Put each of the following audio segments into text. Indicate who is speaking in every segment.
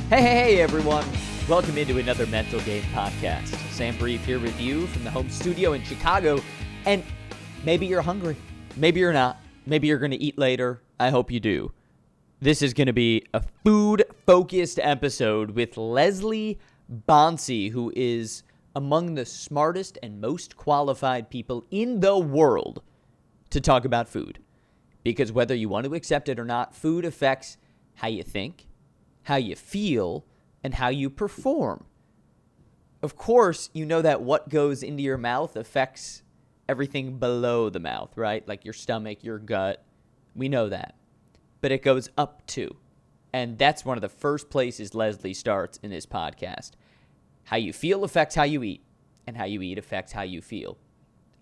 Speaker 1: Hey, everyone. Welcome into another Mental Game podcast. Sam Brief here with you from the home studio in Chicago. And maybe you're hungry. Maybe you're not. Maybe you're going to eat later. I hope you do. This is going to be a food-focused episode with Leslie Bonci, who is among the smartest and most qualified people in the world to talk about food. Because whether you want to accept it or not, food affects how you think, how you feel, and how you perform. Of course, you know that what goes into your mouth affects everything below the mouth, right? Like your stomach, your gut. We know that. But it goes up too. And that's one of the first places Leslie starts in this podcast. How you feel affects how you eat, and how you eat affects how you feel.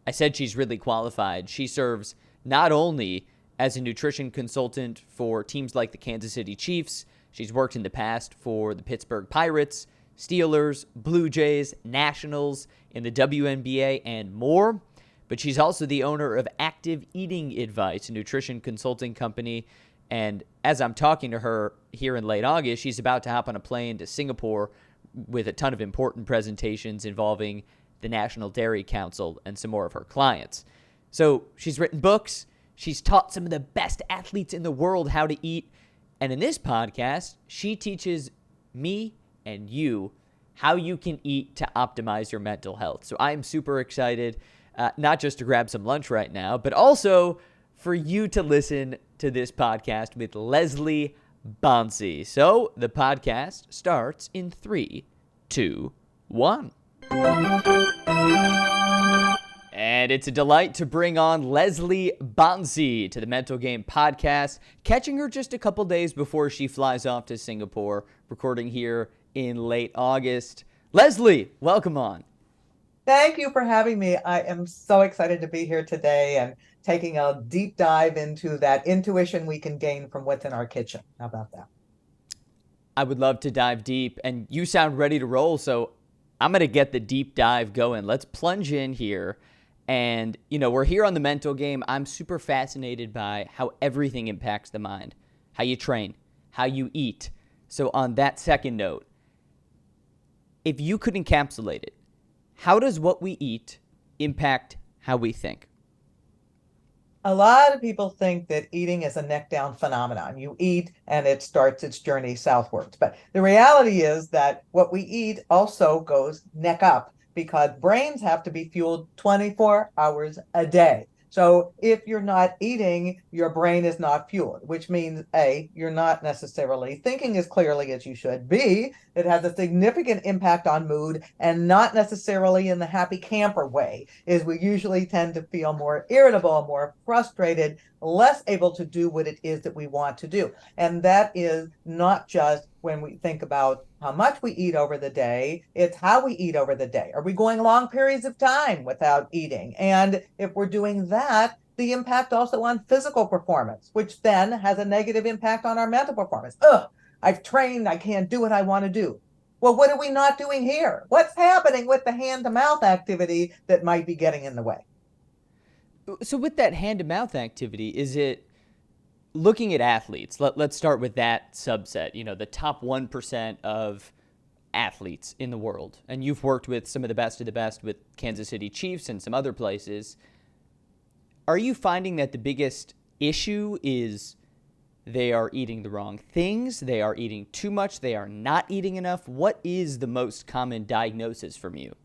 Speaker 1: I said she's really qualified. She serves not only as a nutrition consultant for teams like the Kansas City Chiefs. She's worked in the past for the Pittsburgh Pirates, Steelers, Blue Jays, Nationals, in the WNBA, and more. But she's also the owner of Active Eating Advice, a nutrition consulting company. And as I'm talking to her here in late August, she's about to hop on a plane to Singapore with a ton of important presentations involving the National Dairy Council and some more of her clients. So she's written books. She's taught some of the best athletes in the world how to eat. And in this podcast, she teaches me and you how you can eat to optimize your mental health. So I'm super excited, not just to grab some lunch right now, but also for you to listen to this podcast with Leslie Bonci. So the podcast starts in 3, 2, 1. And it's a delight to bring on Leslie Bonci to the Mental Game podcast, catching her just a couple days before she flies off to Singapore, recording here in late August. Leslie, welcome on.
Speaker 2: Thank you for having me. I am so excited to be here today and taking a deep dive into that intuition we can gain from what's in our kitchen. How about that?
Speaker 1: I would love to dive deep, and you sound ready to roll, so I'm going to get the deep dive going. Let's plunge in here. And, you know, we're here on the Mental Game. I'm super fascinated by how everything impacts the mind, how you train, how you eat. So on that second note, if you could encapsulate it, how does what we eat impact how we think?
Speaker 2: A lot of people think that eating is a neck down phenomenon. You eat and it starts its journey southwards. But the reality is that what we eat also goes neck up, because brains have to be fueled 24 hours a day. So if you're not eating, your brain is not fueled, which means A, you're not necessarily thinking as clearly as you should. B, it has a significant impact on mood, and not necessarily in the happy camper way, is we usually tend to feel more irritable, more frustrated, less able to do what it is that we want to do. And that is not just when we think about how much we eat over the day, it's how we eat over the day. Are we going long periods of time without eating? And if we're doing that, the impact also on physical performance, which then has a negative impact on our mental performance. I've trained, I can't do what I want to do. Well, what are we not doing here? What's happening with the hand-to-mouth activity that might be getting in the way?
Speaker 1: So with that hand-to-mouth activity, is it looking at athletes? Let's start with that subset, you know, the top 1% of athletes in the world. And you've worked with some of the best with Kansas City Chiefs and some other places. Are you finding that the biggest issue is they are eating the wrong things, they are eating too much, they are not eating enough? What is the most common diagnosis from you?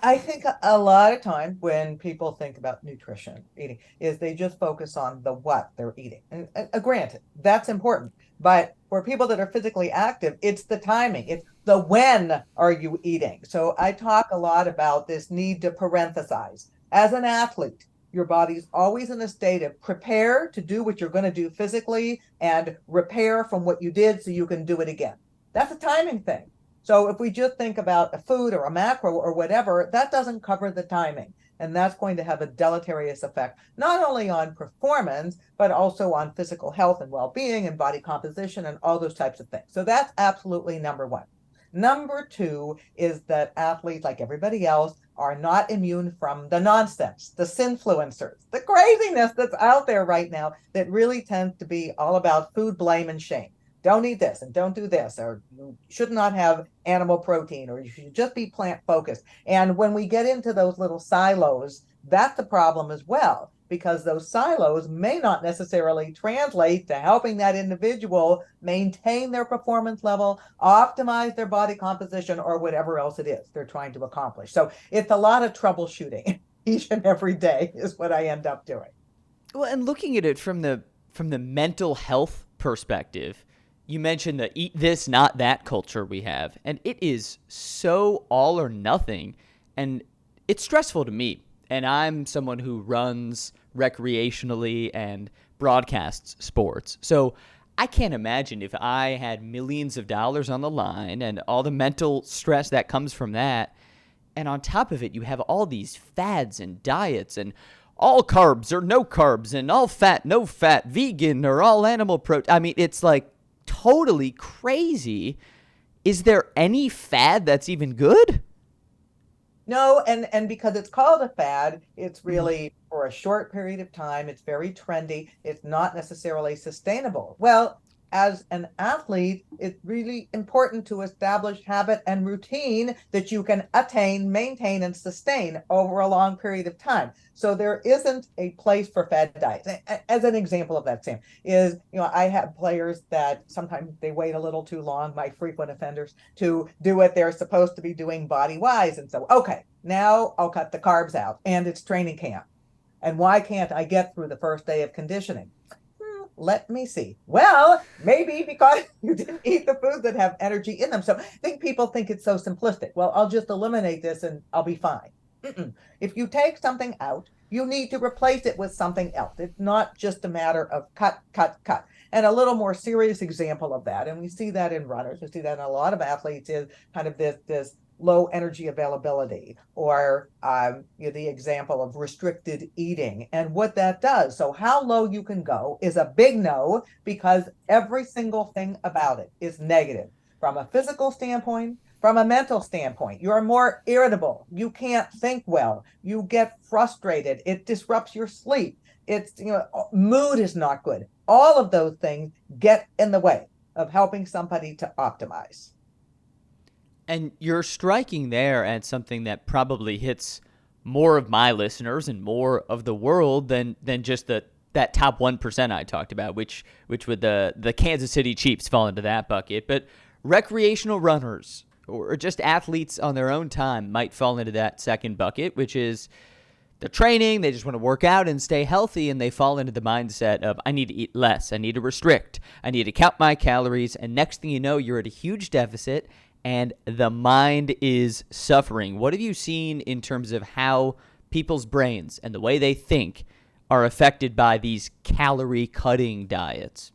Speaker 2: I think a lot of time when people think about nutrition, eating, is they just focus on the what they're eating. And granted, that's important. But for people that are physically active, it's the timing. It's the when are you eating. So I talk a lot about this need to parenthesize. As an athlete, your body's always in a state of prepare to do what you're going to do physically and repair from what you did so you can do it again. That's a timing thing. So if we just think about a food or a macro or whatever, that doesn't cover the timing. And that's going to have a deleterious effect, not only on performance, but also on physical health and well-being and body composition and all those types of things. So that's absolutely number one. Number two is that athletes, like everybody else, are not immune from the nonsense, the sinfluencers, the craziness that's out there right now that really tends to be all about food, blame, and shame. don't eat this and don't do this, or you should not have animal protein, or you should just be plant focused. And when we get into those little silos, that's a problem as well, because those silos may not necessarily translate to helping that individual maintain their performance level, optimize their body composition, or whatever else it is they're trying to accomplish. So it's a lot of troubleshooting each and every day is what I end up doing.
Speaker 1: Well, and looking at it from the mental health perspective, you mentioned the eat this, not that culture we have, and it is so all or nothing, and it's stressful to me. And I'm someone who runs recreationally and broadcasts sports. So I can't imagine if I had millions of dollars on the line and all the mental stress that comes from that. And on top of it, you have all these fads and diets and all carbs or no carbs and all fat, no fat, vegan or all animal protein. I mean, it's like totally crazy. Is there any fad that's even good?
Speaker 2: No, and because it's called a fad, it's really for a short period of time. It's very trendy. It's not necessarily sustainable. Well, as an athlete, it's really important to establish habit and routine that you can attain, maintain, and sustain over a long period of time. So there isn't a place for fad diets. As an example of that, Sam, is, I have players that sometimes they wait a little too long, my frequent offenders, to do what they're supposed to be doing body-wise. And so, okay, now I'll cut the carbs out, and it's training camp. And why can't I get through the first day of conditioning? Let me see. Well, maybe because you didn't eat the foods that have energy in them. So I think people think it's so simplistic. Well, I'll just eliminate this and I'll be fine. If you take something out, you need to replace it with something else. It's not just a matter of cut, cut, cut. And a little more serious example of that, and we see that in runners, we see that in a lot of athletes, is kind of this low energy availability, or the example of restricted eating and what that does. So how low you can go is a big no, because every single thing about it is negative from a physical standpoint, from a mental standpoint. You're more irritable. You can't think well. You get frustrated. It disrupts your sleep. It's, mood is not good. All of those things get in the way of helping somebody to optimize.
Speaker 1: And you're striking there at something that probably hits more of my listeners and more of the world than just that top 1% I talked about, which would the Kansas City Chiefs fall into that bucket. But recreational runners or just athletes on their own time might fall into that second bucket, which is the training. They just want to work out and stay healthy, and they fall into the mindset of, I need to eat less, I need to restrict, I need to count my calories, and next thing you know, you're at a huge deficit, and the mind is suffering. What have you seen in terms of how people's brains and the way they think are affected by these calorie-cutting diets?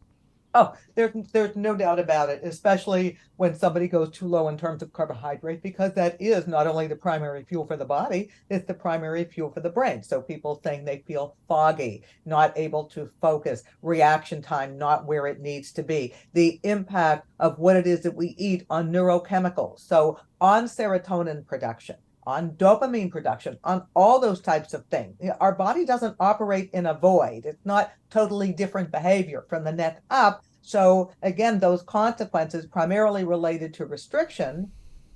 Speaker 2: Oh, there's no doubt about it, especially when somebody goes too low in terms of carbohydrate, because that is not only the primary fuel for the body, it's the primary fuel for the brain. So people saying they feel foggy, not able to focus, reaction time not where it needs to be, the impact of what it is that we eat on neurochemicals, so on serotonin production, on dopamine production, on all those types of things. Our body doesn't operate in a void. It's not totally different behavior from the neck up. So again, those consequences primarily related to restriction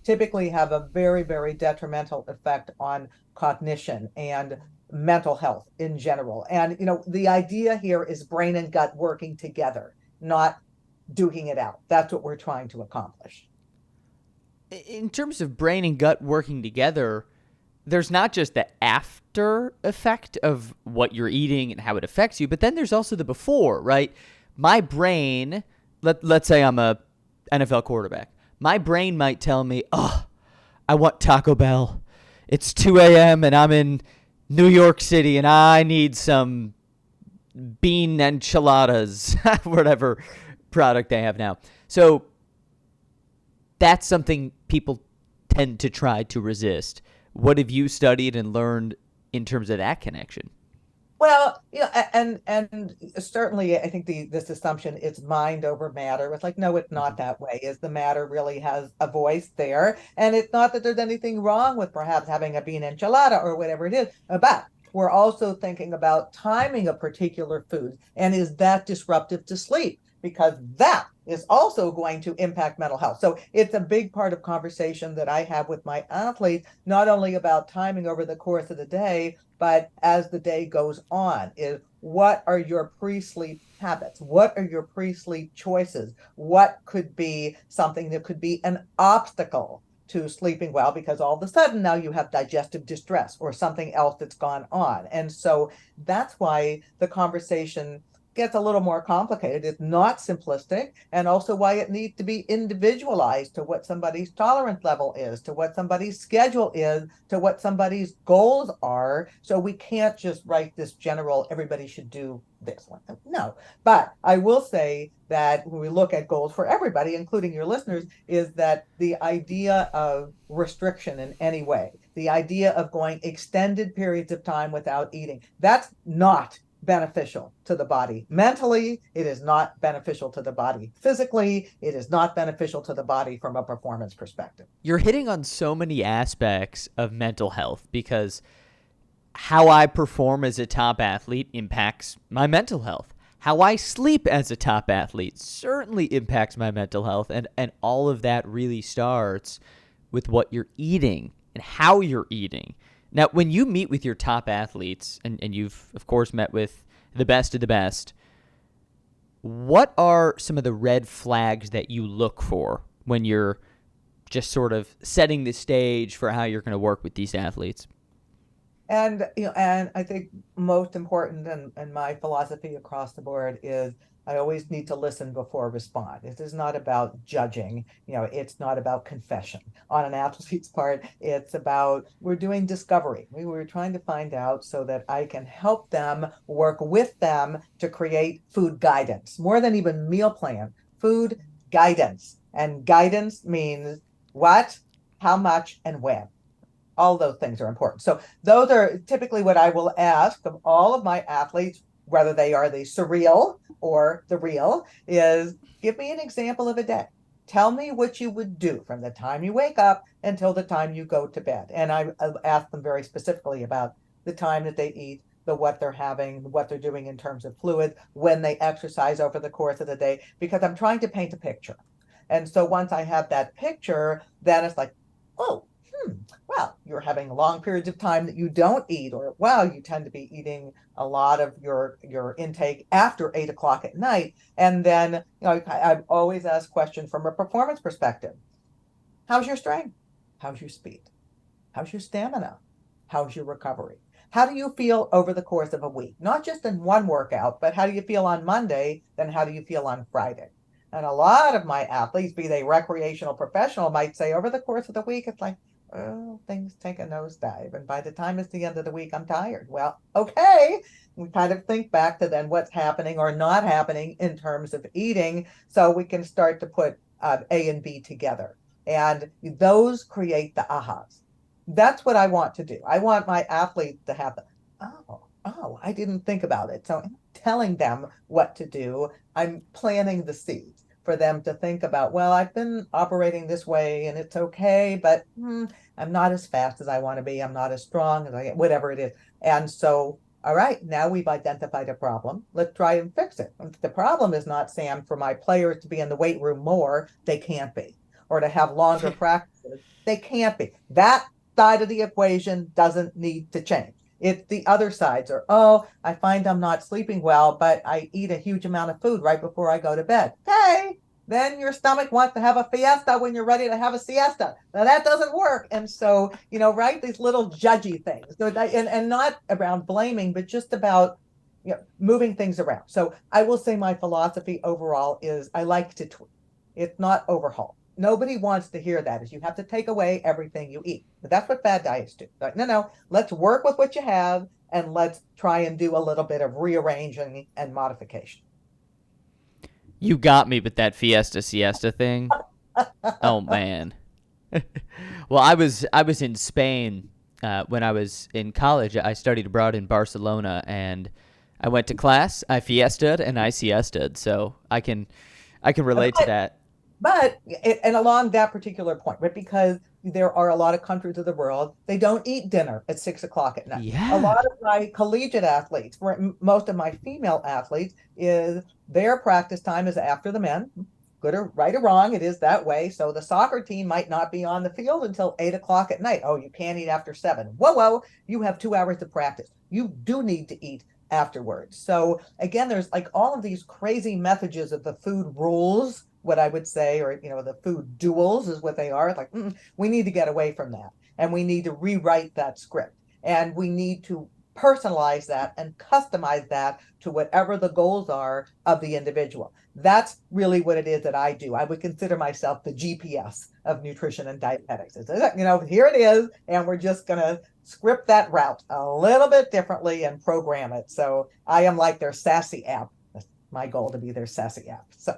Speaker 2: typically have a very, very detrimental effect on cognition and mental health in general. And, the idea here is brain and gut working together, not duking it out. That's what we're trying to accomplish.
Speaker 1: In terms of brain and gut working together, there's not just the after effect of what you're eating and how it affects you, but then there's also the before, right? My brain, let's say I'm a NFL quarterback. My brain might tell me, I want Taco Bell. It's 2 a.m. and I'm in New York City and I need some bean enchiladas, whatever product they have now. So that's something people tend to try to resist. What have you studied and learned in terms of that connection?
Speaker 2: Well, and certainly I think this assumption it's mind over matter. It's like, no, it's not that way. Is the matter really has a voice there? And it's not that there's anything wrong with perhaps having a bean enchilada or whatever it is, but we're also thinking about timing a particular food. And is that disruptive to sleep? Because that is also going to impact mental health. So it's a big part of conversation that I have with my athletes, not only about timing over the course of the day, but as the day goes on, is what are your pre-sleep habits? What are your pre-sleep choices? What could be something that could be an obstacle to sleeping well, because all of a sudden now you have digestive distress or something else that's gone on. And so that's why the conversation gets a little more complicated. It's not simplistic, and also why it needs to be individualized to what somebody's tolerance level is, to what somebody's schedule is, to what somebody's goals are. So we can't just write this general, everybody should do this one. No, but I will say that when we look at goals for everybody, including your listeners, is that the idea of restriction in any way, the idea of going extended periods of time without eating, that's not beneficial to the body. Mentally, it is not beneficial to the body. Physically, it is not beneficial to the body from a performance perspective.
Speaker 1: You're hitting on so many aspects of mental health, because how I perform as a top athlete impacts my mental health. How I sleep as a top athlete certainly impacts my mental health, and all of that really starts with what you're eating and how you're eating. Now, when you meet with your top athletes, and you've, of course, met with the best of the best, what are some of the red flags that you look for when you're just sort of setting the stage for how you're going to work with these athletes?
Speaker 2: And and I think most important, and my philosophy across the board is I always need to listen before respond. This is not about judging. It's not about confession on an athlete's part. It's about, we're doing discovery. We were trying to find out so that I can help them, work with them to create food guidance, more than even meal plan, food guidance. And guidance means what, how much, and when. All those things are important. So those are typically what I will ask of all of my athletes, whether they are the surreal or the real, is give me an example of a day. Tell me what you would do from the time you wake up until the time you go to bed. And I ask them very specifically about the time that they eat, what they're having, what they're doing in terms of fluid, when they exercise over the course of the day, because I'm trying to paint a picture. And so once I have that picture, then it's like, oh, well, you're having long periods of time that you don't eat, or wow, you tend to be eating a lot of your intake after 8 o'clock at night. And then I've always asked questions from a performance perspective. How's your strength? How's your speed? How's your stamina? How's your recovery? How do you feel over the course of a week? Not just in one workout, but how do you feel on Monday? Then how do you feel on Friday? And a lot of my athletes, be they recreational, professional, might say over the course of the week, it's like, oh, things take a nosedive. And by the time it's the end of the week, I'm tired. Well, okay. We kind of think back to then what's happening or not happening in terms of eating, so we can start to put A and B together. And those create the ahas. That's what I want to do. I want my athletes to have I didn't think about it. So I'm telling them what to do. I'm planting the seeds for them to think about, well, I've been operating this way and it's okay, but I'm not as fast as I want to be. I'm not as strong as whatever it is. And so, all right, now we've identified a problem. Let's try and fix it. The problem is not, Sam, for my players to be in the weight room more. They can't be. Or to have longer practices. They can't be. That side of the equation doesn't need to change. It's the other sides are, oh, I find I'm not sleeping well, but I eat a huge amount of food right before I go to bed. Okay, then your stomach wants to have a fiesta when you're ready to have a siesta. Now that doesn't work. And so, right, these little judgy things. So and not around blaming, but just about moving things around. So I will say my philosophy overall is I like to tweak. It's not overhaul. Nobody wants to hear that, is you have to take away everything you eat. But that's what fad diets do. Like, no, let's work with what you have and let's try and do a little bit of rearranging and modification.
Speaker 1: You got me with that fiesta siesta thing. Oh man. Well, I was in Spain when I was in college. I studied abroad in Barcelona, and I went to class, I fiestaed, and I siestaed. So I can relate to that.
Speaker 2: But, and along that particular point, right, because there are a lot of countries of the world, they don't eat dinner at 6 o'clock at night.
Speaker 1: Yeah.
Speaker 2: A lot of my collegiate athletes, most of my female athletes, is their practice time is after the men, good or right or wrong, it is that way. So the soccer team might not be on the field until 8 o'clock at night. Oh, you can't eat after 7. Whoa, you have 2 hours to practice. You do need to eat afterwards. So again, there's like all of these crazy messages of the food rules, what I would say, or the food duels is what they are. Like, we need to get away from that, and we need to rewrite that script, and we need to personalize that and customize that to whatever the goals are of the individual. That's really what it is that I do. I would consider myself the GPS of nutrition and dietetics. It's, here it is, and we're just going to script that route a little bit differently and program it. So I am like their sassy app. That's my goal, to be their sassy app. So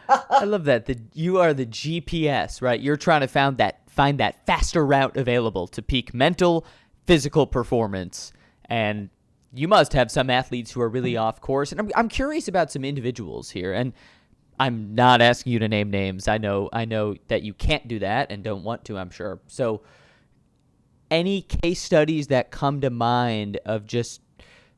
Speaker 1: I love that. You are the GPS, right? You're trying to find that faster route available to peak mental, physical performance. And you must have some athletes who are really off course. And I'm curious about some individuals here. And I'm not asking you to name names. I know that you can't do that and don't want to, I'm sure. So any case studies that come to mind of just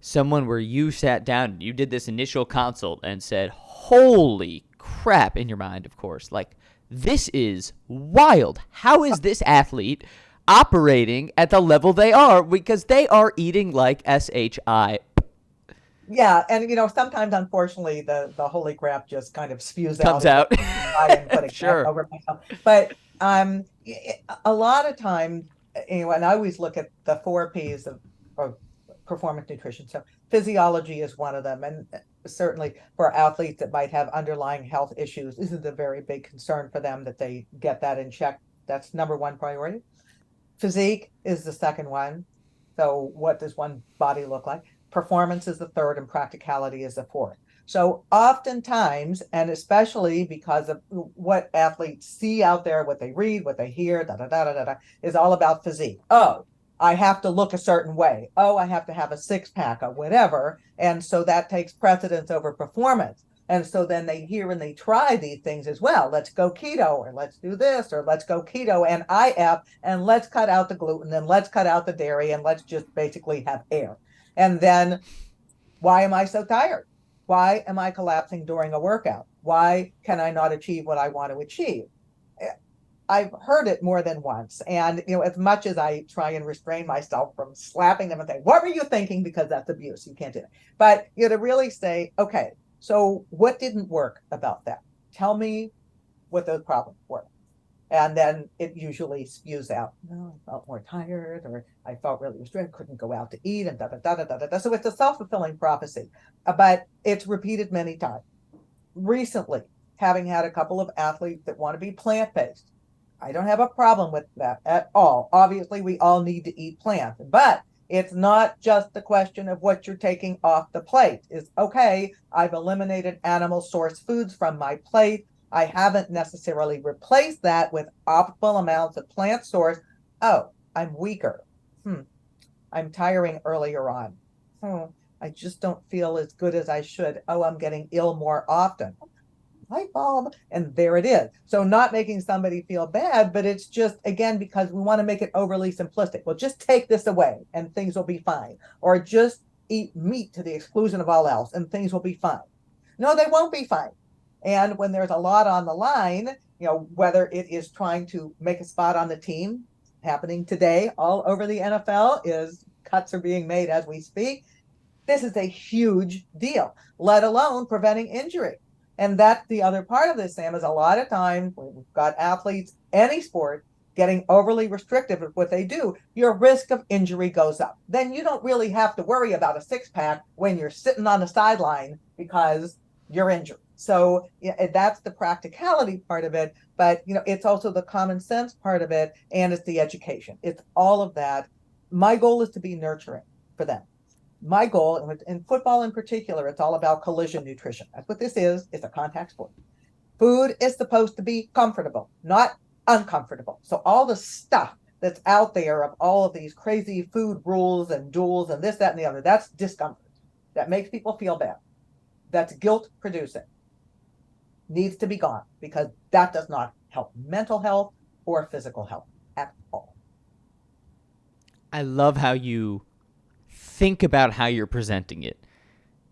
Speaker 1: someone where you sat down, you did this initial consult and said, holy crap, in your mind, of course, like, this is wild. How is this athlete operating at the level they are, because they are eating like SHI?
Speaker 2: Yeah, and sometimes, unfortunately, the holy crap just kind of
Speaker 1: comes out.
Speaker 2: Sure. Over myself. But a lot of times, and I always look at the 4 Ps of performance nutrition. So physiology is one of them, and certainly for athletes that might have underlying health issues, this is a very big concern for them that they get that in check. That's number 1 priority. Physique is the second one. So what does one body look like? Performance is the third, and practicality is the fourth. So oftentimes, and especially because of what athletes see out there, what they read, what they hear, is all about physique. Oh, I have to look a certain way. Oh, I have to have a 6-pack or whatever. And so that takes precedence over performance. And so then they hear and they try these things as well. Let's go keto, or let's do this, or let's go keto and IF, and let's cut out the gluten, and let's cut out the dairy, and let's just basically have air. And then, why am I so tired? Why am I collapsing during a workout? Why can I not achieve what I want to achieve? I've heard it more than once. And, as much as I try and restrain myself from slapping them and saying, what were you thinking? Because that's abuse. You can't do that. But, to really say, okay, so what didn't work about that? Tell me what those problems were. And then it usually spews out, I felt more tired, or I felt really restricted, couldn't go out to eat, and da. So it's a self-fulfilling prophecy, but it's repeated many times. Recently, having had a couple of athletes that want to be plant-based, I don't have a problem with that at all. Obviously, we all need to eat plants, but it's not just the question of what you're taking off the plate. It's okay, I've eliminated animal source foods from my plate. I haven't necessarily replaced that with optimal amounts of plant source. Oh, I'm weaker. I'm tiring earlier on. I just don't feel as good as I should. Oh, I'm getting ill more often. Light bulb, and there it is. So not making somebody feel bad, but it's just, again, because we want to make it overly simplistic. Well, just take this away and things will be fine. Or just eat meat to the exclusion of all else and things will be fine. No, they won't be fine. And when there's a lot on the line, whether it is trying to make a spot on the team, happening today all over the NFL, is cuts are being made as we speak. This is a huge deal, let alone preventing injury. And that's the other part of this, Sam, is a lot of times when we've got athletes, any sport, getting overly restrictive with what they do, your risk of injury goes up. Then you don't really have to worry about a 6-pack when you're sitting on the sideline because you're injured. So that's the practicality part of it, but it's also the common sense part of it, and it's the education. It's all of that. My goal is to be nurturing for them. My goal, in football in particular, it's all about collision nutrition. That's what this is. It's a contact sport. Food is supposed to be comfortable, not uncomfortable. So all the stuff that's out there of all of these crazy food rules and duels and this, that, and the other, that's discomfort. That makes people feel bad. That's guilt producing. Needs to be gone, because that does not help mental health or physical health at all.
Speaker 1: I love how you think about how you're presenting it.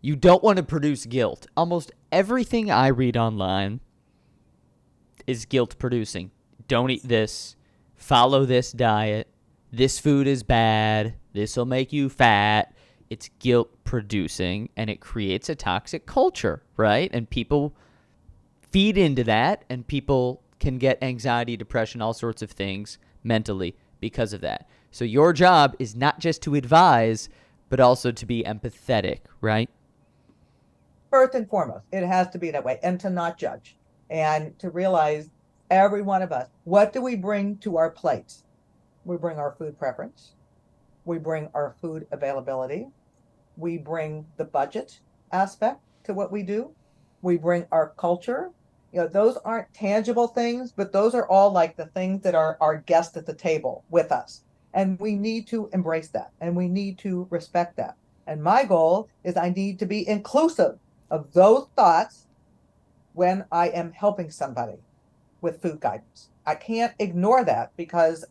Speaker 1: You don't want to produce guilt. Almost everything I read online is guilt producing. Don't eat this. Follow this diet. This food is bad. This will make you fat. It's guilt producing, and it creates a toxic culture, right? And people feed into that, and people can get anxiety, depression, all sorts of things mentally because of that. So your job is not just to advise, but also to be empathetic, right?
Speaker 2: First and foremost, it has to be that way, and to not judge, and to realize every one of us, what do we bring to our plates? We bring our food preference. We bring our food availability. We bring the budget aspect to what we do. We bring our culture. Those aren't tangible things, but those are all like the things that are our guests at the table with us. And we need to embrace that, and we need to respect that. And my goal is I need to be inclusive of those thoughts when I am helping somebody with food guidance. I can't ignore that because,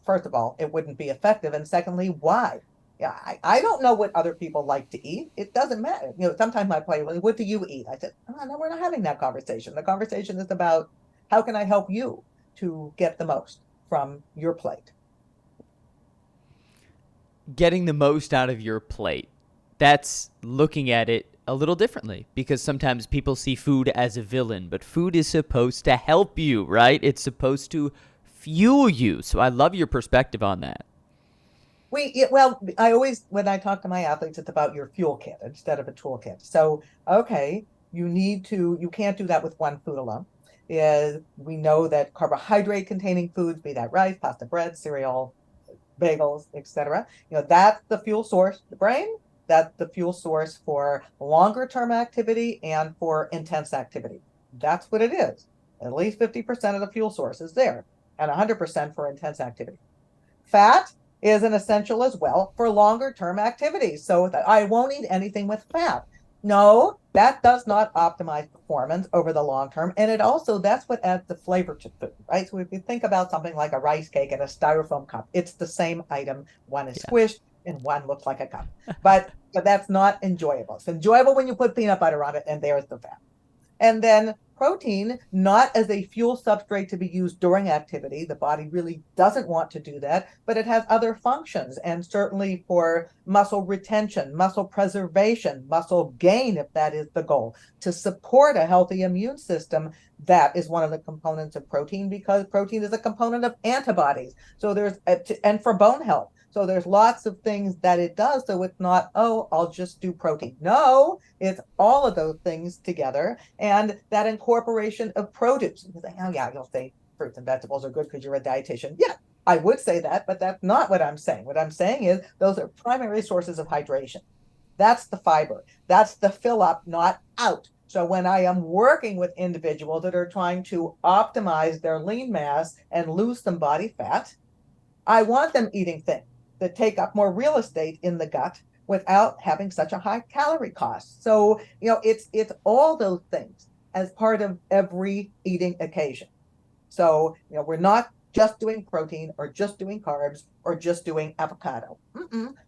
Speaker 2: first of all, it wouldn't be effective. And secondly, why? Yeah, I don't know what other people like to eat. It doesn't matter. Sometimes I play, well, what do you eat? I said, oh, no, we're not having that conversation. The conversation is about how can I help you to get the most from your plate?
Speaker 1: Getting the most out of your plate. That's looking at it a little differently, because sometimes people see food as a villain, but food is supposed to help you, right? It's supposed to fuel you. So I love your perspective on that.
Speaker 2: I always, when I talk to my athletes, it's about your fuel kit instead of a toolkit. So, okay, you can't do that with one food alone. We know that carbohydrate containing foods, be that rice, pasta, bread, cereal, bagels, etc. That's the fuel source, the brain. That's the fuel source for longer term activity and for intense activity. That's what it is. At least 50% of the fuel source is there, and 100% for intense activity. Fat is an essential as well for longer term activities. So I won't eat anything with fat. No, that does not optimize performance over the long term. And that's what adds the flavor to food, right? So if you think about something like a rice cake in a styrofoam cup, it's the same item. One is squished and one looks like a cup. But that's not enjoyable. It's enjoyable when you put peanut butter on it, and there's the fat. And then protein, not as a fuel substrate to be used during activity. The body really doesn't want to do that, but it has other functions, and certainly for muscle retention, muscle preservation, muscle gain, if that is the goal, to support a healthy immune system. That is one of the components of protein, because protein is a component of antibodies. So and for bone health. So there's lots of things that it does. So it's not, oh, I'll just do protein. No, it's all of those things together. And that incorporation of produce. You say, oh, yeah, you'll say fruits and vegetables are good because you're a dietitian. Yeah, I would say that, but that's not what I'm saying. What I'm saying is those are primary sources of hydration. That's the fiber. That's the fill up, not out. So when I am working with individuals that are trying to optimize their lean mass and lose some body fat, I want them eating things that take up more real estate in the gut without having such a high calorie cost. So, it's all those things as part of every eating occasion. So, we're not just doing protein or just doing carbs or just doing avocado.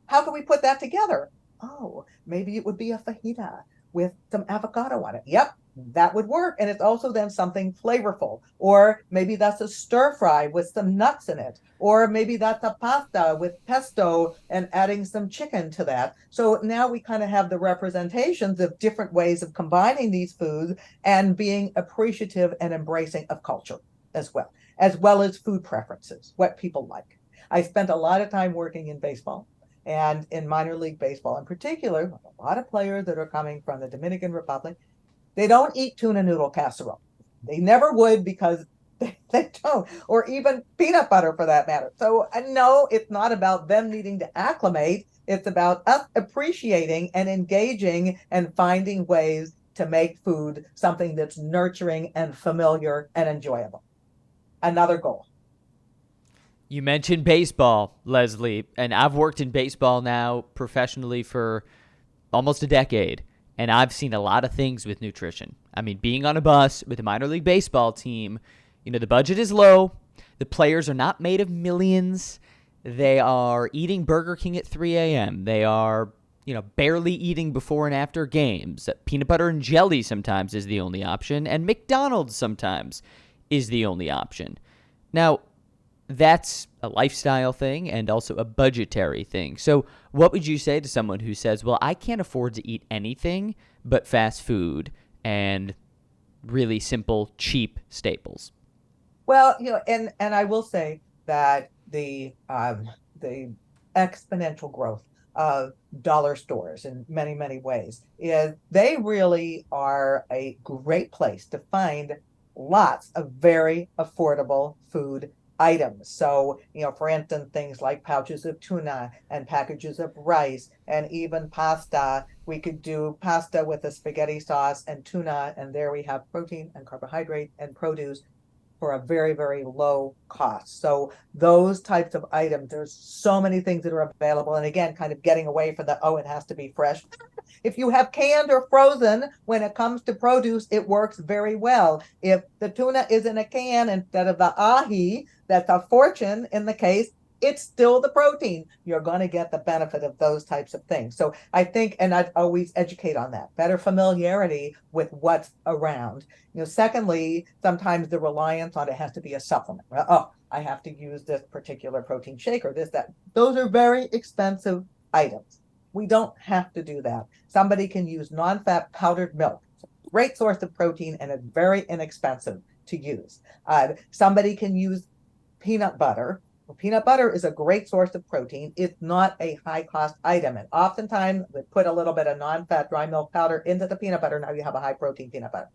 Speaker 2: How can we put that together? Oh, maybe it would be a fajita with some avocado on it. Yep, that would work. And it's also then something flavorful. Or maybe that's a stir fry with some nuts in it. Or maybe that's a pasta with pesto and adding some chicken to that. So now we kind of have the representations of different ways of combining these foods and being appreciative and embracing of culture as well as food preferences, what people like. I spent a lot of time working in baseball. And in minor league baseball in particular, a lot of players that are coming from the Dominican Republic, they don't eat tuna noodle casserole. They never would, because they don't, or even peanut butter for that matter. So no, it's not about them needing to acclimate. It's about us appreciating and engaging and finding ways to make food something that's nurturing and familiar and enjoyable. Another goal.
Speaker 1: You mentioned baseball, Leslie, and I've worked in baseball now professionally for almost a decade, and I've seen a lot of things with nutrition. I mean, being on a bus with a minor league baseball team, the budget is low. The players are not made of millions. They are eating Burger King at 3 a.m. They are, barely eating before and after games. Peanut butter and jelly sometimes is the only option, and McDonald's sometimes is the only option. Now, that's a lifestyle thing and also a budgetary thing. So what would you say to someone who says, well, I can't afford to eat anything but fast food and really simple, cheap staples?
Speaker 2: Well, and I will say that the exponential growth of dollar stores in many, many ways is they really are a great place to find lots of very affordable food items. So, for instance, things like pouches of tuna and packages of rice and even pasta. We could do pasta with a spaghetti sauce and tuna, and there we have protein and carbohydrate and produce for a very, very low cost. So those types of items, there's so many things that are available. And again, kind of getting away from it has to be fresh. If you have canned or frozen, when it comes to produce, it works very well. If the tuna is in a can instead of the ahi, that's a fortune in the case, it's still the protein. You're going to get the benefit of those types of things. So I think, and I'd always educate on that, better familiarity with what's around. Secondly, sometimes the reliance on it has to be a supplement. Oh, I have to use this particular protein shake or this, that. Those are very expensive items. We don't have to do that. Somebody can use non-fat powdered milk. It's a great source of protein and it's very inexpensive to use. Somebody can use peanut butter. Well, peanut butter is a great source of protein. It's not a high cost item. And oftentimes we put a little bit of non-fat dry milk powder into the peanut butter. Now you have a high protein peanut butter.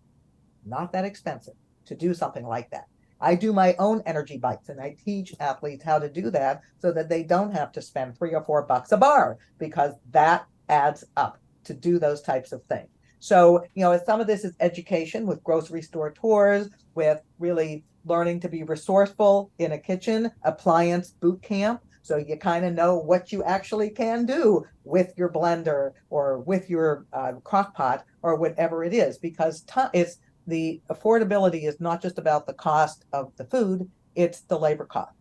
Speaker 2: Not that expensive to do something like that. I do my own energy bites and I teach athletes how to do that so that they don't have to spend $3 or $4 a bar, because that adds up to do those types of things. So, some of this is education with grocery store tours, with really learning to be resourceful in a kitchen, appliance boot camp. So you kind of know what you actually can do with your blender or with your crock pot or whatever it is, because it's the affordability is not just about the cost of the food, it's the labor cost.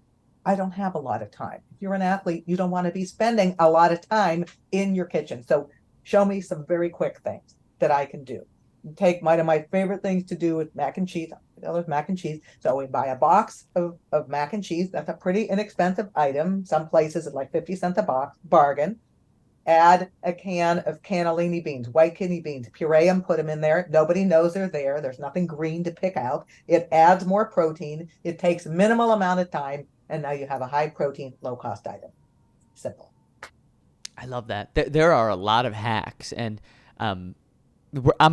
Speaker 2: I don't have a lot of time. If you're an athlete, you don't want to be spending a lot of time in your kitchen. So show me some very quick things that I can do. Take one of my favorite things to do with mac and cheese. I love mac and cheese. So we buy a box of mac and cheese. That's a pretty inexpensive item. Some places it's like 50 cents a box, bargain. Add a can of cannellini beans, white kidney beans, puree them, put them in there. Nobody knows they're there. There's nothing green to pick out. It adds more protein. It takes minimal amount of time. And now you have a high protein, low cost item. Simple.
Speaker 1: I love that. There are a lot of hacks, and I'm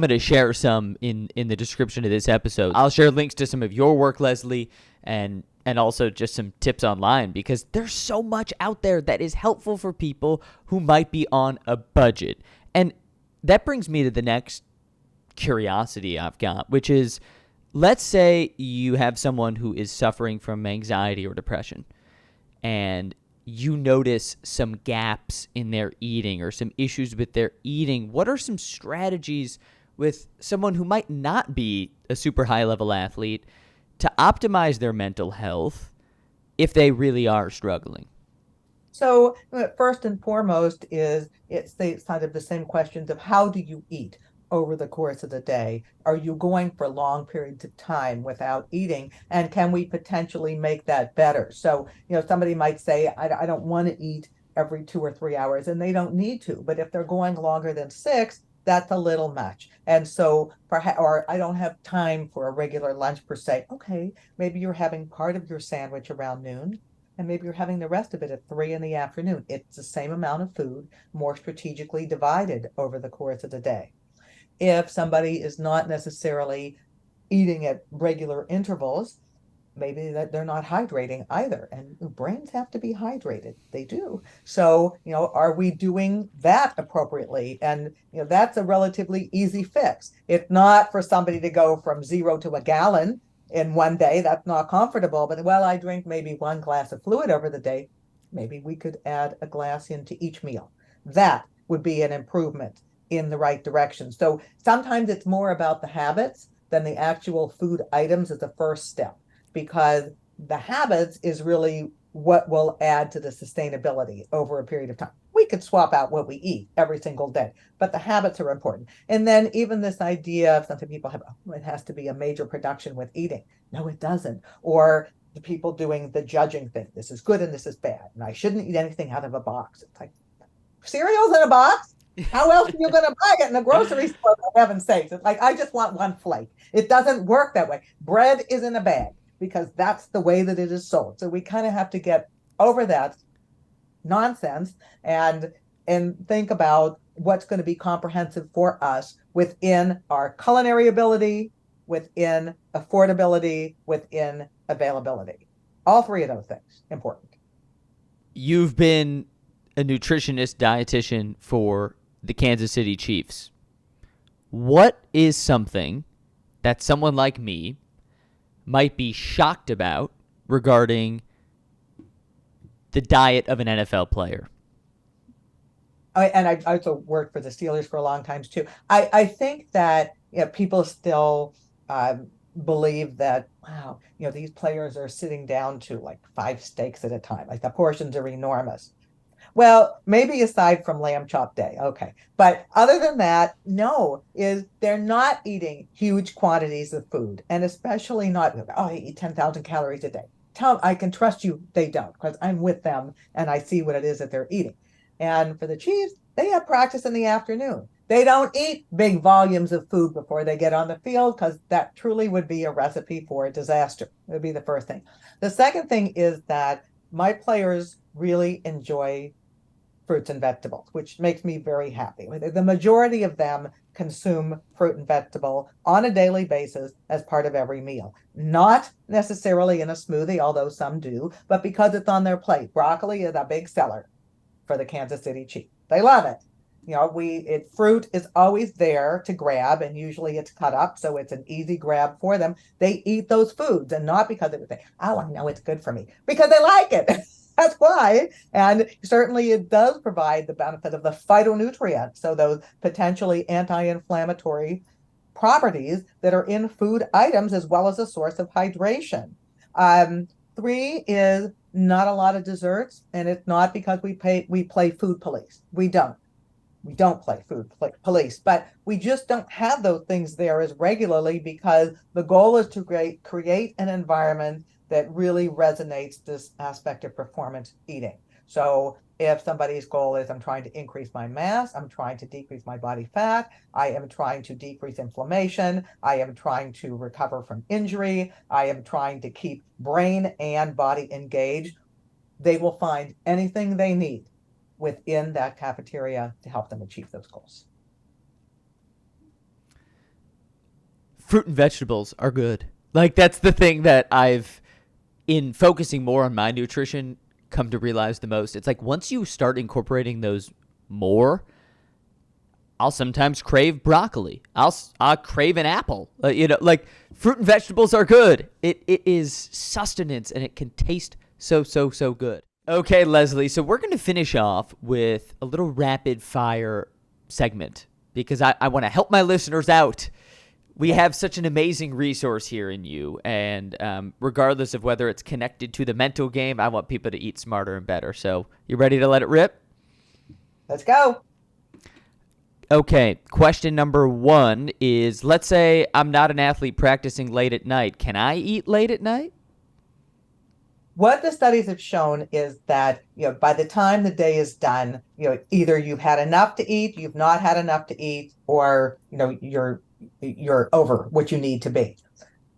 Speaker 1: going to share some in the description of this episode. I'll share links to some of your work, Leslie, and also just some tips online, because there's so much out there that is helpful for people who might be on a budget. And that brings me to the next curiosity I've got, which is, let's say you have someone who is suffering from anxiety or depression, and you notice some gaps in their eating or some issues with their eating. What are some strategies with someone who might not be a super high level athlete to optimize their mental health if they really are struggling?
Speaker 2: So first and foremost it's kind of the same questions of how do you eat over the course of the day? Are you going for long periods of time without eating? And can we potentially make that better? So, somebody might say, I don't want to eat every 2 or 3 hours, and they don't need to. But if they're going longer than 6, that's a little much. And so perhaps, or I don't have time for a regular lunch per se. Okay, maybe you're having part of your sandwich around noon, and maybe you're having the rest of it at 3 in the afternoon. It's the same amount of food, more strategically divided over the course of the day. If somebody is not necessarily eating at regular intervals, maybe that they're not hydrating either. And brains have to be hydrated. They do. So, are we doing that appropriately? And, that's a relatively easy fix. It's not for somebody to go from 0 to a gallon in one day. That's not comfortable. But, I drink maybe 1 glass of fluid over the day. Maybe we could add a glass into each meal. That would be an improvement in the right direction. So sometimes it's more about the habits than the actual food items as the first step, because the habits is really what will add to the sustainability over a period of time. We could swap out what we eat every single day, but the habits are important. And then even this idea of something people have, oh, it has to be a major production with eating. No, it doesn't. Or the people doing the judging thing. This is good and this is bad. And I shouldn't eat anything out of a box. It's like, cereal's in a box? How else are you going to buy it in the grocery store, for heaven's sakes? It's like, I just want one flake. It doesn't work that way. Bread is in a bag because that's the way that it is sold. So we kind of have to get over that nonsense and think about what's going to be comprehensive for us within our culinary ability, within affordability, within availability. All three of those things important.
Speaker 1: You've been a nutritionist, dietitian for the Kansas City Chiefs. What is something that someone like me might be shocked about regarding the diet of an NFL player?
Speaker 2: And I also worked for the Steelers for a long time too. I think that people still believe that, wow, these players are sitting down to like 5 steaks at a time. Like the portions are enormous. Well, maybe aside from lamb chop day, okay. But other than that, no, they're not eating huge quantities of food, and especially not, oh, I eat 10,000 calories a day. Tell them, I can trust you, they don't, because I'm with them and I see what it is that they're eating. And for the Chiefs, they have practice in the afternoon. They don't eat big volumes of food before they get on the field because that truly would be a recipe for a disaster. It would be the first thing. The second thing is that my players really enjoy fruits and vegetables, which makes me very happy. The majority of them consume fruit and vegetable on a daily basis as part of every meal. Not necessarily in a smoothie, although some do, but because it's on their plate. Broccoli is a big seller for the Kansas City Chiefs. They love it. Fruit is always there to grab, and usually it's cut up, so it's an easy grab for them. They eat those foods, and not because they would say, oh, I know it's good for me, because they like it. That's why. And certainly it does provide the benefit of the phytonutrients, so those potentially anti-inflammatory properties that are in food items, as well as a source of hydration. 3 is not a lot of desserts, and it's not because we play food police. We don't play food police, but we just don't have those things there as regularly because the goal is to create an environment that really resonates this aspect of performance eating. So if somebody's goal is, I'm trying to increase my mass, I'm trying to decrease my body fat, I am trying to decrease inflammation, I am trying to recover from injury, I am trying to keep brain and body engaged, they will find anything they need within that cafeteria to help them achieve those goals.
Speaker 1: Fruit and vegetables are good. Like, that's the thing that I've, in focusing more on my nutrition, come to realize the most. It's like once you start incorporating those more, I'll sometimes crave broccoli. I'll crave an apple. Like fruit and vegetables are good. It is sustenance, and it can taste so good. Okay, Leslie, so we're going to finish off with a little rapid fire segment because I want to help my listeners out. We have such an amazing resource here in you, and regardless of whether it's connected to the mental game, I want people to eat smarter and better. So you ready to let it rip?
Speaker 2: Let's go.
Speaker 1: Okay, question number 1 is, let's say I'm not an athlete practicing late at night. Can I eat late at night?
Speaker 2: What the studies have shown is that, by the time the day is done, either you've had enough to eat, you've not had enough to eat, or, you're over what you need to be.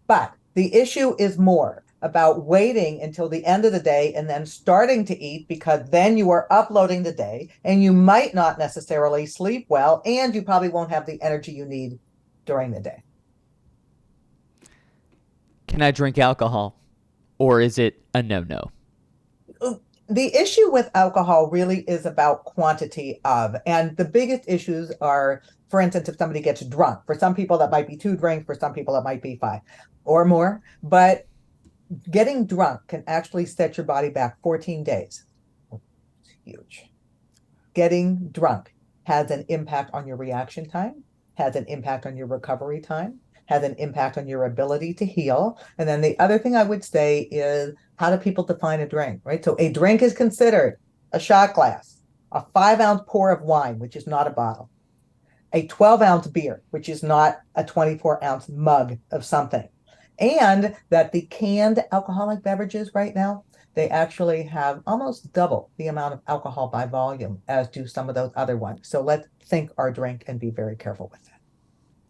Speaker 2: But the issue is more about waiting until the end of the day and then starting to eat, because then you are uploading the day and you might not necessarily sleep well, and you probably won't have the energy you need during the day.
Speaker 1: Can I drink alcohol, or is it a no-no?
Speaker 2: The issue with alcohol really is about quantity of, and the biggest issues are, for instance, if somebody gets drunk. For some people, that might be 2 drinks. For some people, that might be 5 or more. But getting drunk can actually set your body back 14 days. It's huge. Getting drunk has an impact on your reaction time, has an impact on your recovery time, has an impact on your ability to heal. And then the other thing I would say is, how do people define a drink, right? So a drink is considered a shot glass a 5-ounce pour of wine, which is not a bottle, a 12-ounce beer, which is not a 24-ounce mug of something. And that the canned alcoholic beverages right now, they actually have almost double the amount of alcohol by volume as do some of those other ones. So let's think our drink and be very careful with that.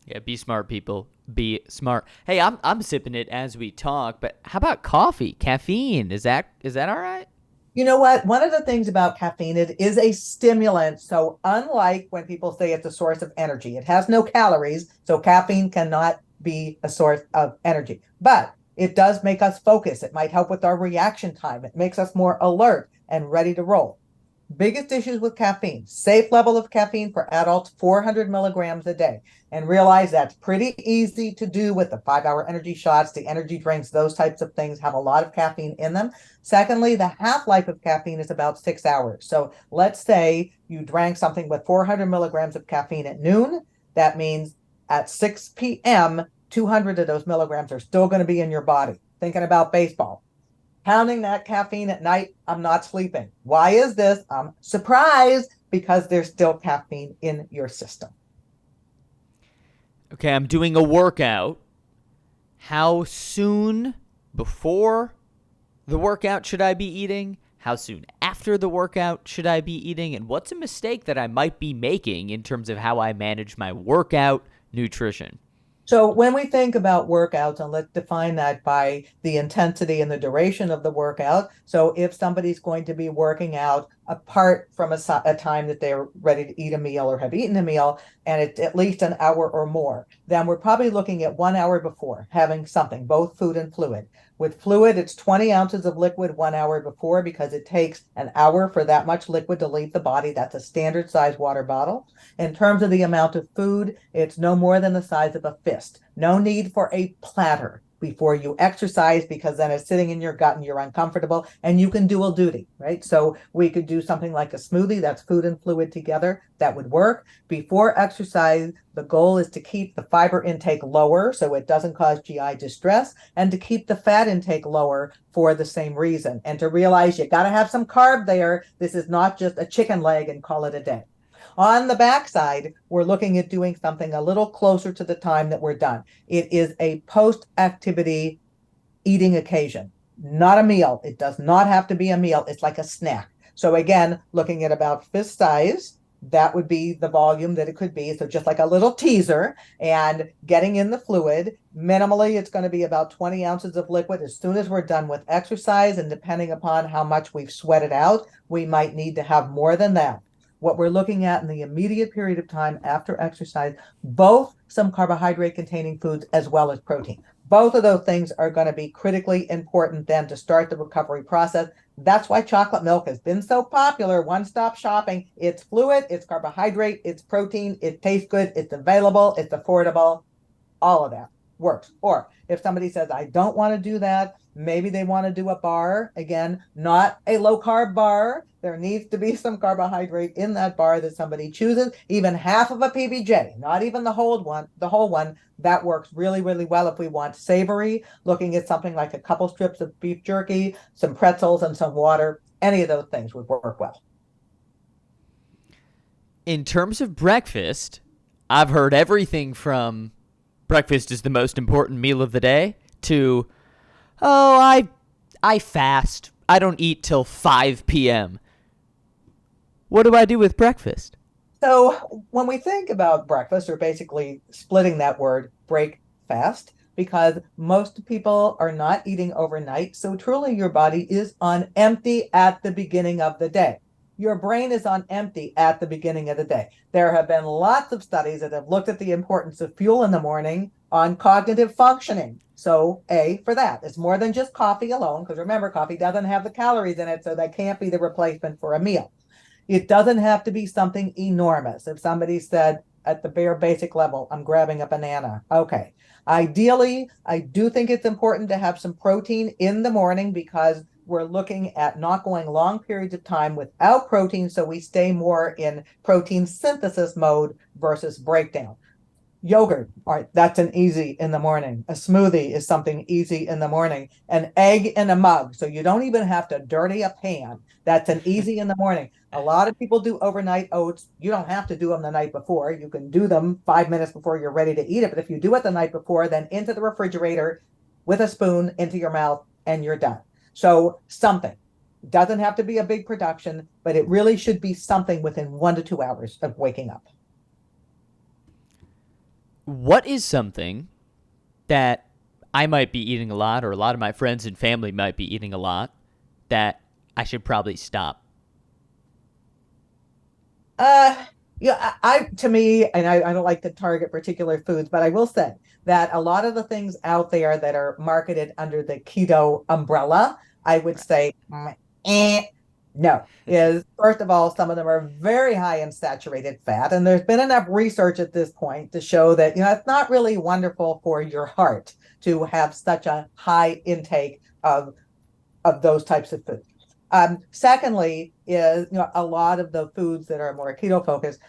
Speaker 1: Yeah, be smart, people. Be smart. Hey, I'm sipping it as we talk, but how about coffee? Caffeine? Is that all right?
Speaker 2: You know what? One of the things about caffeine, it is a stimulant. So unlike when people say it's a source of energy, it has no calories. So caffeine cannot be a source of energy, but it does make us focus. It might help with our reaction time. It makes us more alert and ready to roll. Biggest issues with caffeine, safe level of caffeine for adults, 400 milligrams a day. And realize that's pretty easy to do with the 5-hour energy shots, the energy drinks, those types of things have a lot of caffeine in them. Secondly, the half-life of caffeine is about 6 hours. So let's say you drank something with 400 milligrams of caffeine at noon. That means at 6 p.m., 200 of those milligrams are still going to be in your body. Thinking about baseball. Pounding that caffeine at night, I'm not sleeping. Why is this? I'm surprised because there's still caffeine in your system.
Speaker 1: Okay, I'm doing a workout. How soon before the workout should I be eating? How soon after the workout should I be eating? And what's a mistake that I might be making in terms of how I manage my workout nutrition?
Speaker 2: So when we think about workouts, and let's define that by the intensity and the duration of the workout. So if somebody's going to be working out apart from a time that they're ready to eat a meal or have eaten a meal, and it's at least an hour or more, then we're probably looking at 1 hour before having something, both food and fluid. With fluid, it's 20 ounces of liquid 1 hour before because it takes an hour for that much liquid to leave the body. That's a standard size water bottle. In terms of the amount of food, it's no more than the size of a fist. No need for a platter before you exercise because then it's sitting in your gut and you're uncomfortable and you can dual duty, right? So we could do something like a smoothie that's food and fluid together. That would work. Before exercise, the goal is to keep the fiber intake lower so it doesn't cause GI distress and to keep the fat intake lower for the same reason. And to realize you got to have some carb there. This is not just a chicken leg and call it a day. On the backside, we're looking at doing something a little closer to the time that we're done. It is a post-activity eating occasion, not a meal. It does not have to be a meal. It's like a snack. So again, looking at about fist size, that would be the volume that it could be. So just like a little teaser and getting in the fluid. Minimally, it's going to be about 20 ounces of liquid as soon as we're done with exercise. And depending upon how much we've sweated out, we might need to have more than that. What we're looking at in the immediate period of time after exercise, both some carbohydrate containing foods as well as protein. Both of those things are going to be critically important then to start the recovery process. That's why chocolate milk has been so popular. One-stop shopping. It's fluid, it's carbohydrate, it's protein, it tastes good, it's available, it's affordable. All of that works. Or if somebody says, I don't want to do that, maybe they want to do a bar. Again, not a low-carb bar. There needs to be some carbohydrate in that bar that somebody chooses. Even half of a PBJ, not even the whole one, that works really, really well if we want savory, looking at something like a couple strips of beef jerky, some pretzels, and some water. Any of those things would work well.
Speaker 1: In terms of breakfast, I've heard everything from breakfast is the most important meal of the day to, oh, I fast. I don't eat till 5 p.m. What do I do with breakfast?
Speaker 2: So when we think about breakfast, we're basically splitting that word break fast because most people are not eating overnight. So truly your body is on empty at the beginning of the day. Your brain is on empty at the beginning of the day. There have been lots of studies that have looked at the importance of fuel in the morning on cognitive functioning. So A, for that. It's more than just coffee alone, because remember, coffee doesn't have the calories in it, so that can't be the replacement for a meal. It doesn't have to be something enormous. If somebody said at the bare basic level, I'm grabbing a banana. Okay. Ideally, I do think it's important to have some protein in the morning because we're looking at not going long periods of time without protein, so we stay more in protein synthesis mode versus breakdown. Yogurt, all right, that's an easy in the morning. A smoothie is something easy in the morning. An egg in a mug, so you don't even have to dirty a pan. That's an easy in the morning. A lot of people do overnight oats. You don't have to do them the night before. You can do them 5 minutes before you're ready to eat it. But if you do it the night before, then into the refrigerator with a spoon into your mouth and you're done. So something. Doesn't have to be a big production, but it really should be something within 1 to 2 hours of waking up.
Speaker 1: What is something that I might be eating a lot, or a lot of my friends and family might be eating a lot, that I should probably stop?
Speaker 2: Yeah, I to me, and I don't like to target particular foods, but I will say that a lot of the things out there that are marketed under the keto umbrella, I would say, no. Is first of all, some of them are very high in saturated fat, and there's been enough research at this point to show that it's not really wonderful for your heart to have such a high intake of those types of foods. Secondly, is a lot of the foods that are more keto focused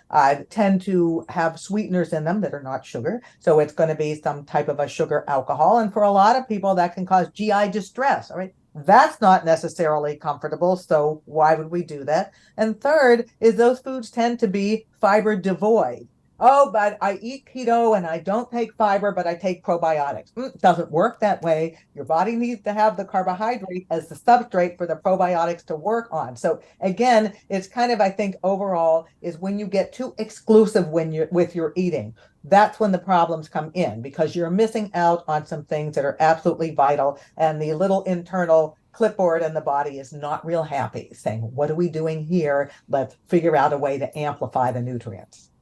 Speaker 2: tend to have sweeteners in them that are not sugar. So it's going to be some type of a sugar alcohol. And for a lot of people, that can cause GI distress. All right. That's not necessarily comfortable. So why would we do that? And third is those foods tend to be fiber devoid. Oh, but I eat keto and I don't take fiber, but I take probiotics. It doesn't work that way. Your body needs to have the carbohydrate as the substrate for the probiotics to work on. So again, it's kind of, I think overall is when you get too exclusive with your eating, that's when the problems come in, because you're missing out on some things that are absolutely vital. And the little internal clipboard in the body is not real happy, saying, what are we doing here? Let's figure out a way to amplify the nutrients.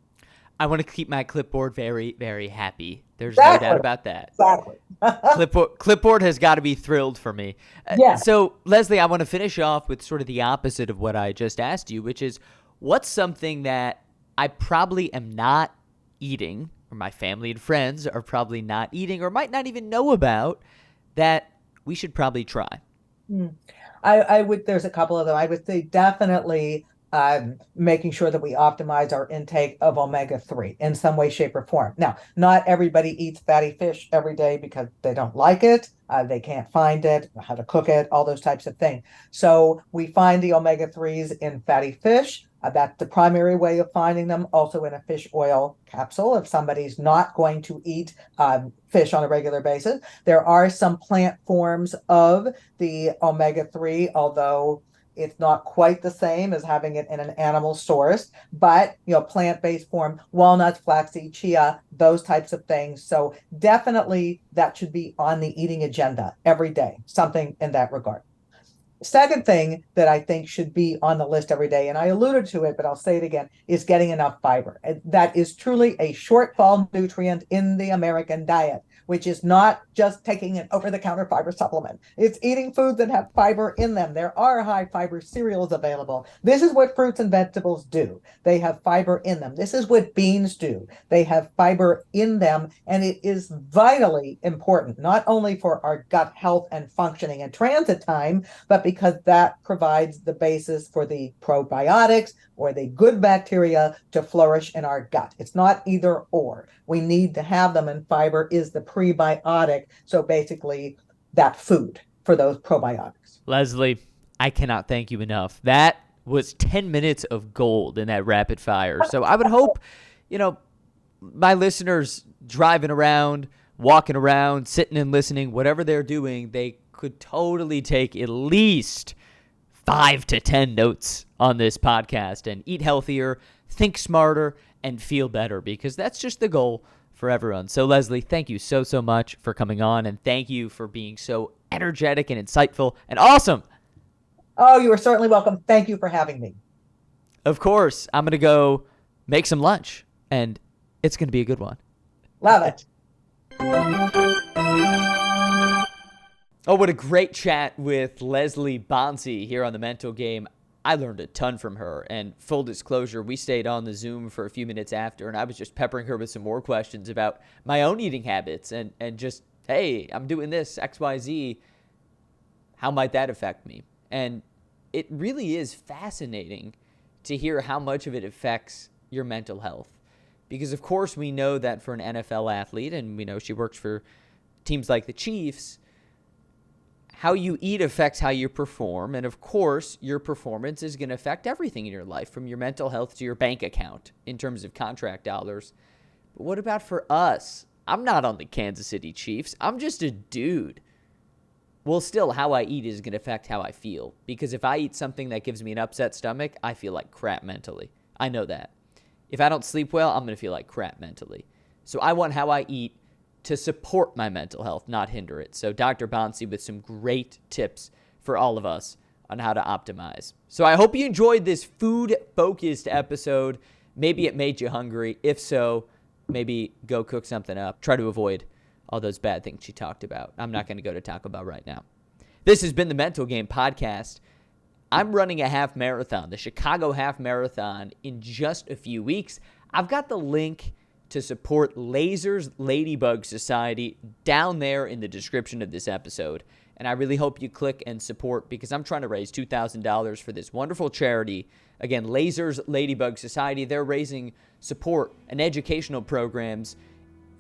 Speaker 1: I want to keep my clipboard very, very happy. There's no doubt about that.
Speaker 2: Exactly.
Speaker 1: Clipboard has got to be thrilled for me.
Speaker 2: Yeah.
Speaker 1: So, Leslie, I want to finish off with sort of the opposite of what I just asked you, which is what's something that I probably am not eating, or my family and friends are probably not eating, or might not even know about, that we should probably try?
Speaker 2: I would, there's a couple of them. I would say definitely making sure that we optimize our intake of omega-3 in some way, shape, or form. Now, not everybody eats fatty fish every day because they don't like it. They can't find it, how to cook it, all those types of things. So we find the omega-3s in fatty fish. That's the primary way of finding them. Also in a fish oil capsule if somebody's not going to eat fish on a regular basis. There are some plant forms of the omega-3, although it's not quite the same as having it in an animal source, but plant-based form, walnuts, flaxseed, chia, those types of things. So definitely that should be on the eating agenda every day, something in that regard. Second thing that I think should be on the list every day, and I alluded to it, but I'll say it again, is getting enough fiber. That is truly a shortfall nutrient in the American diet, which is not just taking an over-the-counter fiber supplement. It's eating foods that have fiber in them. There are high fiber cereals available. This is what fruits and vegetables do. They have fiber in them. This is what beans do. They have fiber in them, and it is vitally important, not only for our gut health and functioning and transit time, but because that provides the basis for the probiotics or the good bacteria to flourish in our gut. It's not either or. We need to have them, and fiber is the prebiotic. So basically that food for those probiotics.
Speaker 1: Leslie, I cannot thank you enough. That was 10 minutes of gold in that rapid fire. So I would hope, my listeners driving around, walking around, sitting and listening, whatever they're doing, they could totally take at least 5 to 10 notes on this podcast and eat healthier, think smarter, and feel better, because that's just the goal for everyone. So Leslie, thank you so much for coming on, and thank you for being so energetic and insightful and awesome.
Speaker 2: Oh, you are certainly welcome. Thank you for having me.
Speaker 1: Of course, I'm going to go make some lunch, and it's going to be a good one.
Speaker 2: Love it.
Speaker 1: Oh, what a great chat with Leslie Bonci here on The Mental Game. I learned a ton from her, and full disclosure, we stayed on the Zoom for a few minutes after, and I was just peppering her with some more questions about my own eating habits and just, hey, I'm doing this, XYZ. How might that affect me? And it really is fascinating to hear how much of it affects your mental health, Because, of course, we know that for an NFL athlete, and we know she works for teams like the Chiefs, how you eat affects how you perform. And, of course, your performance is going to affect everything in your life, from your mental health to your bank account in terms of contract dollars. But what about for us? I'm not on the Kansas City Chiefs. I'm just a dude. Well, still, how I eat is going to affect how I feel. Because if I eat something that gives me an upset stomach, I feel like crap mentally. I know that. If I don't sleep well, I'm going to feel like crap mentally. So I want how I eat to support my mental health, not hinder it. So Dr. Bonci with some great tips for all of us on how to optimize. So I hope you enjoyed this food-focused episode. Maybe it made you hungry. If so, maybe go cook something up. Try to avoid all those bad things she talked about. I'm not going to go to Taco Bell right now. This has been the Mental Game Podcast. I'm running a half marathon, the Chicago Half Marathon, in just a few weeks. I've got the link to support Lasers Ladybug Society down there in the description of this episode. And I really hope you click and support, because I'm trying to raise $2,000 for this wonderful charity. Again, Lasers Ladybug Society, they're raising support and educational programs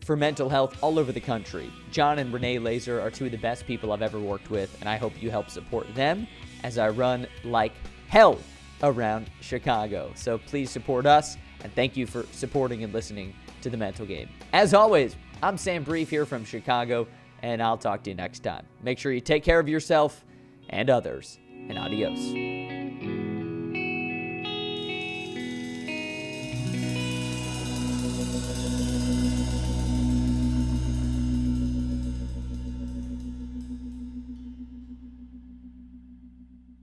Speaker 1: for mental health all over the country. John and Renee Laser are two of the best people I've ever worked with, and I hope you help support them as I run like hell around Chicago. So please support us, and thank you for supporting and listening to The Mental Game. As always, I'm Sam Brief here from Chicago, and I'll talk to you next time. Make sure you take care of yourself and others, and adios.